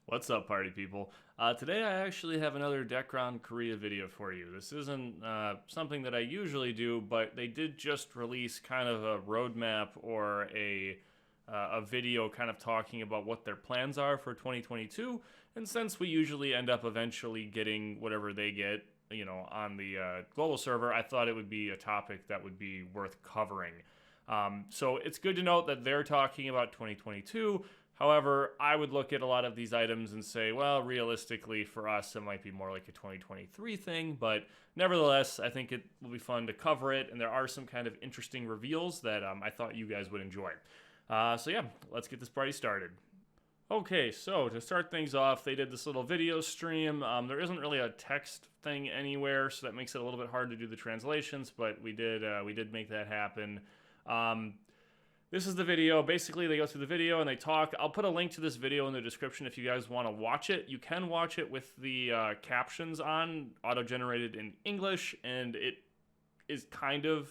What's up, party people? Today I actually have another Dekaron Korea video for you. This isn't something that I usually do, but they did just release kind of a roadmap or a video kind of talking about what their plans are for 2022. And since we usually end up eventually getting whatever they get, on the global server, I thought it would be a topic that would be worth covering. So it's good to note that they're talking about 2022. However, I would look at a lot of these items and say, well, realistically for us, it might be more like a 2023 thing. But nevertheless, I think it will be fun to cover it. And there are some kind of interesting reveals that I thought you guys would enjoy. So yeah, let's get this party started. Okay, so to start things off, they did this little video stream. There isn't really a text thing anywhere, so that makes it a little bit hard to do the translations, but we did make that happen. This is the video. Basically, they go through the video and they talk. I'll put a link to this video in the description if you guys want to watch it. You can watch it with the captions on, auto-generated in English, and it is kind of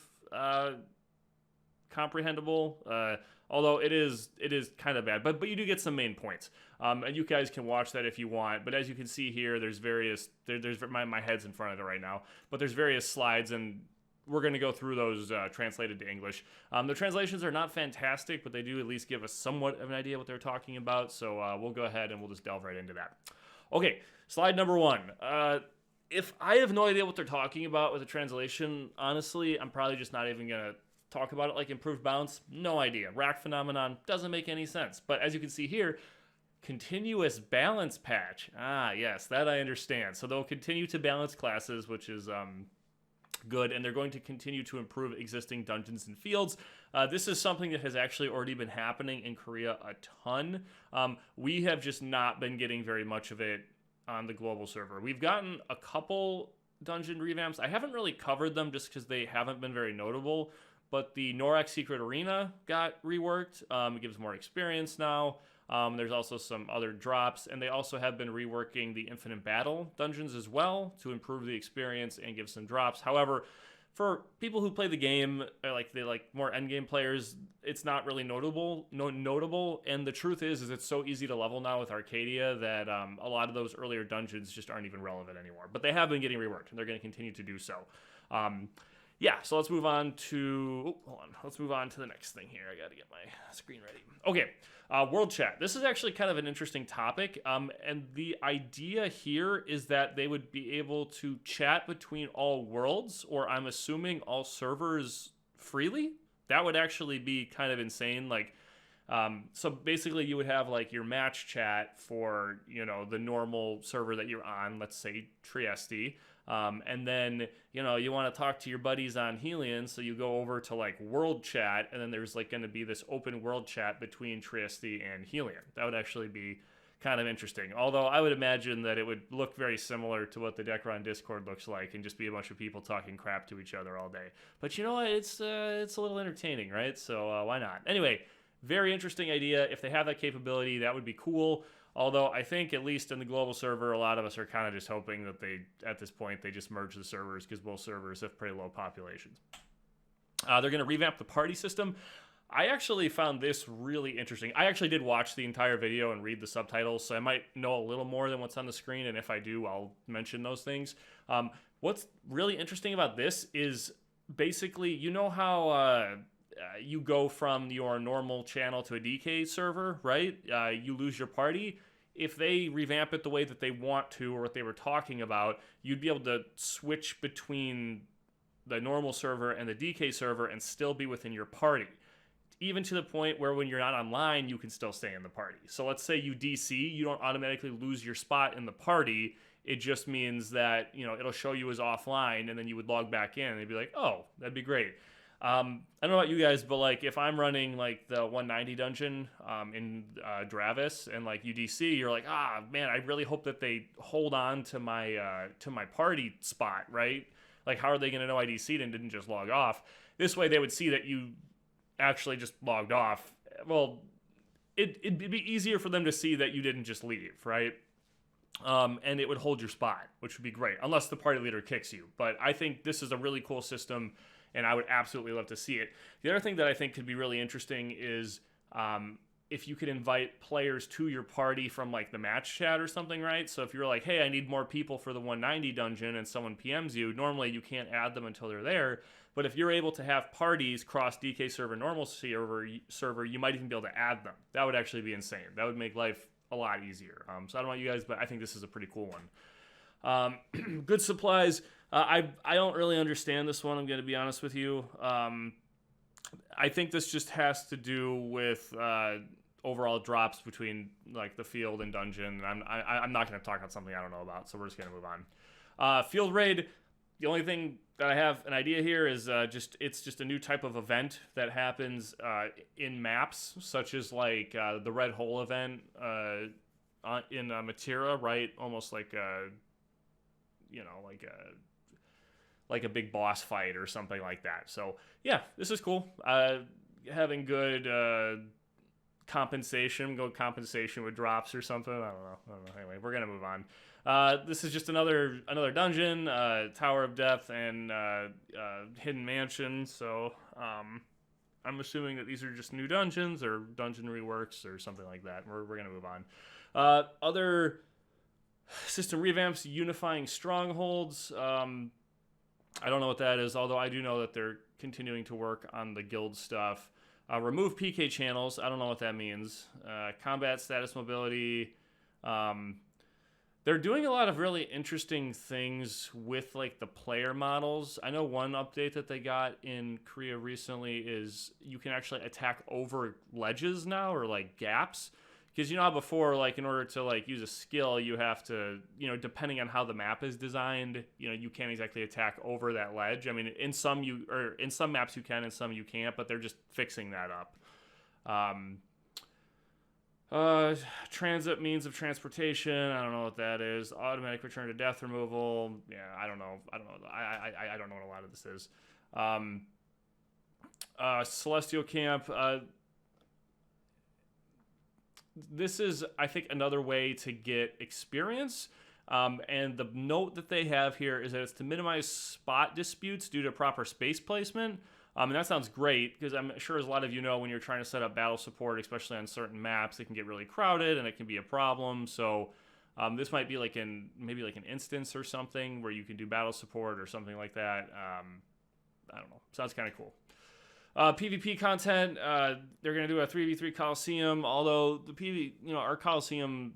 comprehensible. Although it is kind of bad, but you do get some main points, and you guys can watch that if you want. But as you can see here, there's various my head's in front of it right now, but there's various slides, and we're going to go through those translated to English. The translations are not fantastic, but they do at least give us somewhat of an idea what they're talking about. So we'll go ahead and we'll just delve right into that. Okay, slide number one. If I have no idea what they're talking about with the translation, honestly, I'm probably just not even going to talk about it. Like improved bounce, no idea. Rack phenomenon doesn't make any sense. But as you can see here, continuous balance patch. Ah, yes, that I understand. So they'll continue to balance classes, which is good, and they're going to continue to improve existing dungeons and fields. This is something that has actually already been happening in Korea a ton. We have just not been getting very much of it on the global server. We've gotten a couple dungeon revamps. I haven't really covered them just because they haven't been very notable, but the Norak Secret Arena got reworked. It gives more experience now. There's also some other drops, and they also have been reworking the Infinite Battle dungeons as well to improve the experience and give some drops. However, for people who play the game, like more endgame players, it's not really notable. And the truth is it's so easy to level now with Arcadia that a lot of those earlier dungeons just aren't even relevant anymore. But they have been getting reworked, and they're going to continue to do so. Yeah, so let's move on to... hold on. Let's move on to the next thing here. I got to get my screen ready. Okay, world chat. This is actually kind of an interesting topic, and the idea here is that they would be able to chat between all worlds, or I'm assuming all servers freely. That would actually be kind of insane. Like, so basically you would have like your match chat for, the normal server that you're on, let's say Trieste. And then, you want to talk to your buddies on Helion, so you go over to like world chat, and then there's like going to be this open world chat between Trieste and Helion. That would actually be kind of interesting. Although I would imagine that it would look very similar to what the Dekaron Discord looks like, and just be a bunch of people talking crap to each other all day. But you know what? It's a little entertaining, right? So why not? Anyway, very interesting idea. If they have that capability, that would be cool. Although I think, at least in the global server, a lot of us are kind of just hoping that at this point, they just merge the servers, because both servers have pretty low populations. They're going to revamp the party system. I actually found this really interesting. I actually did watch the entire video and read the subtitles, so I might know a little more than what's on the screen, and if I do, I'll mention those things. What's really interesting about this is basically, you know how... you go from your normal channel to a DK server, right? You lose your party. If they revamp it the way that they want to, or what they were talking about, you'd be able to switch between the normal server and the DK server and still be within your party. Even to the point where when you're not online, you can still stay in the party. So let's say you DC, you don't automatically lose your spot in the party. It just means that, it'll show you as offline, and then you would log back in and they'd be like, oh, that'd be great. I don't know about you guys, but like if I'm running like the 190 dungeon in Dravis and like UDC, you're like, man, I really hope that they hold on to my party spot, right? Like, how are they going to know I DC'd and didn't just log off? This way they would see that you actually just logged off. Well, it'd be easier for them to see that you didn't just leave, right? And it would hold your spot, which would be great, unless the party leader kicks you. But I think this is a really cool system, and I would absolutely love to see it. The other thing that I think could be really interesting is if you could invite players to your party from like the match chat or something, right? So if you're like, hey, I need more people for the 190 dungeon, and someone PMs you, normally you can't add them until they're there. But if you're able to have parties cross DK server, normal server, you might even be able to add them. That would actually be insane. That would make life a lot easier. So I don't know about you guys, but I think this is a pretty cool one. Good supplies. I don't really understand this one, I'm going to be honest with you. I think this just has to do with overall drops between like the field and dungeon. I'm not going to talk about something I don't know about, so we're just going to move on. Field raid. The only thing that I have an idea here is it's just a new type of event that happens in maps, such as like the Red Hole event in Matera, right? Almost like like a big boss fight or something like that. So yeah, this is cool. Having good compensation with drops or something. I don't know. Anyway, we're gonna move on. This is just another dungeon, Tower of Death and Hidden Mansion. So I'm assuming that these are just new dungeons or dungeon reworks or something like that. We're gonna move on. Other system revamps, unifying strongholds. I don't know what that is, although I do know that they're continuing to work on the guild stuff. Remove PK channels. I don't know what that means. Combat status mobility. They're doing a lot of really interesting things with like the player models. I know one update that they got in Korea recently is you can actually attack over ledges now, or like gaps. Because you know how before, like, in order to, like, use a skill, you have to, depending on how the map is designed, you can't exactly attack over that ledge. I mean, in some maps you can, in some you can't, but they're just fixing that up. Transit means of transportation. I don't know what that is. Automatic return to death removal. Yeah, I don't know. I don't know what a lot of this is. Celestial Camp. This is, I think, another way to get experience. And the note that they have here is that it's to minimize spot disputes due to proper space placement. And that sounds great, because I'm sure, as a lot of you know, when you're trying to set up battle support, especially on certain maps, it can get really crowded and it can be a problem. So this might be like maybe like an instance or something where you can do battle support or something like that. I don't know. Sounds kind of cool. PvP content, they're going to do a 3v3 Coliseum, although our Coliseum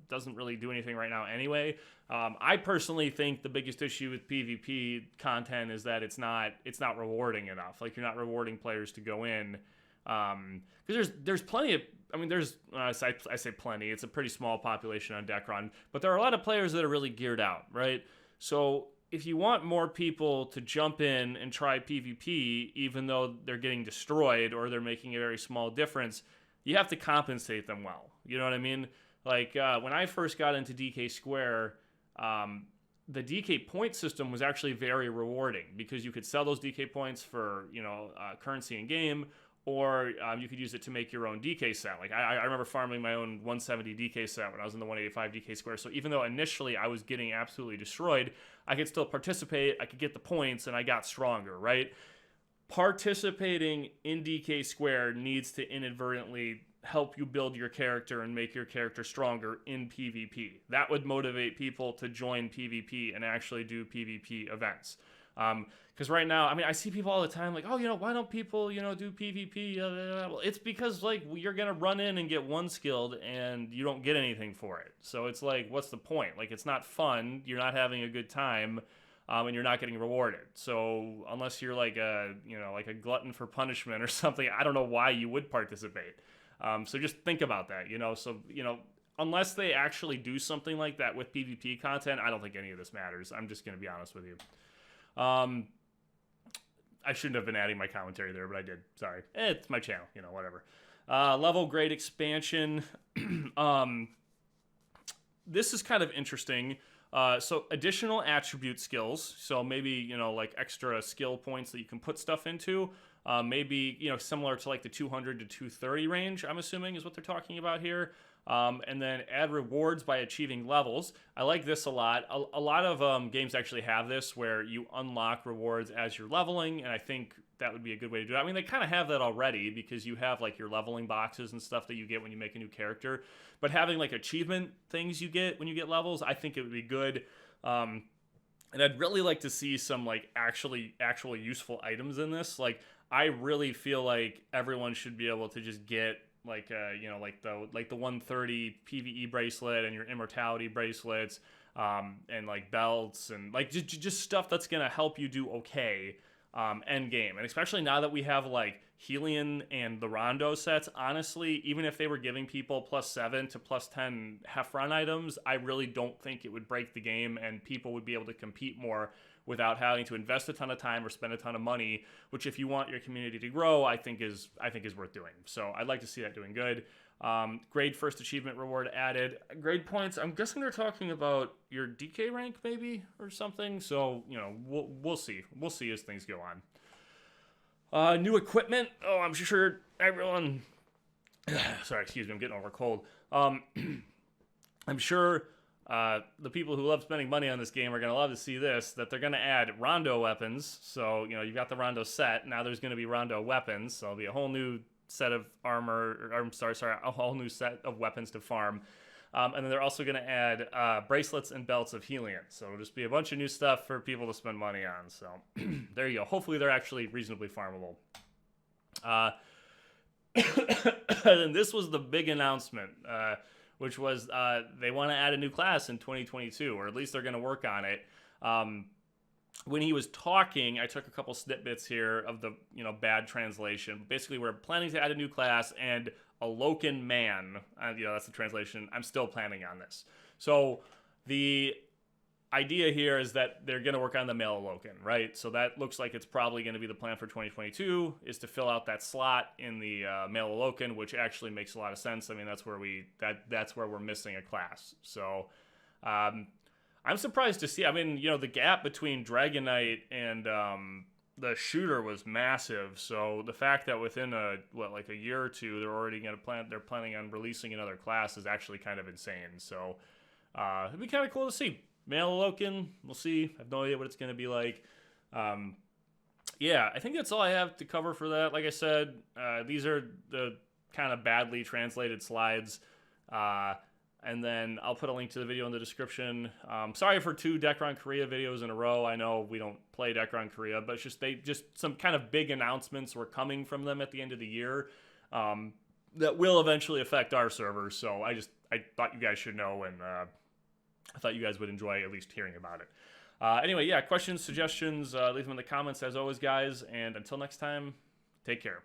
doesn't really do anything right now anyway. I personally think the biggest issue with PvP content is that it's not rewarding enough. Like, you're not rewarding players to go in, because there's plenty of, I say plenty, it's a pretty small population on Dekaron, but there are a lot of players that are really geared out, right? So if you want more people to jump in and try PvP, even though they're getting destroyed or they're making a very small difference, you have to compensate them well. You know what I mean? Like, when I first got into DK Square, the DK point system was actually very rewarding, because you could sell those DK points for, currency in game, or you could use it to make your own DK set. Like, I remember farming my own 170 DK set when I was in the 185 DK Square. So even though initially I was getting absolutely destroyed, I could still participate, I could get the points, and I got stronger, right? Participating in DK Square needs to inadvertently help you build your character and make your character stronger in PvP. That would motivate people to join PvP and actually do PvP events. Because right now, I see people all the time like, oh, why don't people, do PvP? Well, it's because, like, you're going to run in and get one skilled and you don't get anything for it. So it's like, what's the point? Like, it's not fun. You're not having a good time, and you're not getting rewarded. So unless you're like a glutton for punishment or something, I don't know why you would participate. So just think about that, So, unless they actually do something like that with PvP content, I don't think any of this matters. I'm just going to be honest with you. I shouldn't have been adding my commentary there, but I did. Sorry. It's my channel, whatever. Level grade expansion. This is kind of interesting. So additional attribute skills. So maybe, like extra skill points that you can put stuff into. Maybe, similar to like the 200 to 230 range, I'm assuming is what they're talking about here. And then add rewards by achieving levels. I like this a lot. A lot of games actually have this, where you unlock rewards as you're leveling, and I think that would be a good way to do it. I mean, they kind of have that already because you have like your leveling boxes and stuff that you get when you make a new character. But having like achievement things you get when you get levels, I think it would be good. And I'd really like to see some like actually useful items in this. Like I really feel like everyone should be able to just get like like the 130 PvE bracelet and your immortality bracelets, and like belts and like just stuff that's gonna help you do okay end game. And especially now that we have like Helion and the Rondo sets, honestly, even if they were giving people +7 to +10 Heffron items, I really don't think it would break the game and people would be able to compete more without having to invest a ton of time or spend a ton of money, which if you want your community to grow, I think is worth doing. So I'd like to see that doing good. Grade first achievement reward added. Grade points, I'm guessing they're talking about your DK rank maybe or something. So, we'll see. We'll see as things go on. New equipment. Oh, I'm sure everyone... Sorry, excuse me, I'm getting over a cold. I'm sure the people who love spending money on this game are going to love to see this, that they're going to add Rondo weapons. So, you've got the Rondo set. Now there's going to be Rondo weapons. So it'll be a whole new set of armor, or a whole new set of weapons to farm. And then they're also going to add bracelets and belts of Helion. So it'll just be a bunch of new stuff for people to spend money on. So there you go. Hopefully they're actually reasonably farmable. And this was the big announcement, which was they want to add a new class in 2022, or at least they're going to work on it. When he was talking, I took a couple snippets here of the bad translation. Basically, we're planning to add a new class and a Loken man. That's the translation. I'm still planning on this. So the idea here is that they're going to work on the male Loken, right? So that looks like it's probably going to be the plan for 2022 is to fill out that slot in the male Loken, which actually makes a lot of sense. I mean, that's where we're missing a class. So I'm surprised to see. I mean, the gap between Dragon Knight and the shooter was massive. So the fact that within a year or two they're planning on releasing another class is actually kind of insane. So it'd be kind of cool to see. Male Loken, we'll see. I have no idea what it's going to be like. Yeah, I think that's all I have to cover for that. Like I said, these are the kind of badly translated slides. And then I'll put a link to the video in the description. Sorry for 2 Dekaron Korea videos in a row. I know we don't play Dekaron Korea, but it's just some kind of big announcements were coming from them at the end of the year that will eventually affect our servers. So I thought you guys should know, and I thought you guys would enjoy at least hearing about it. Anyway, yeah, questions, suggestions, leave them in the comments as always, guys. And until next time, take care.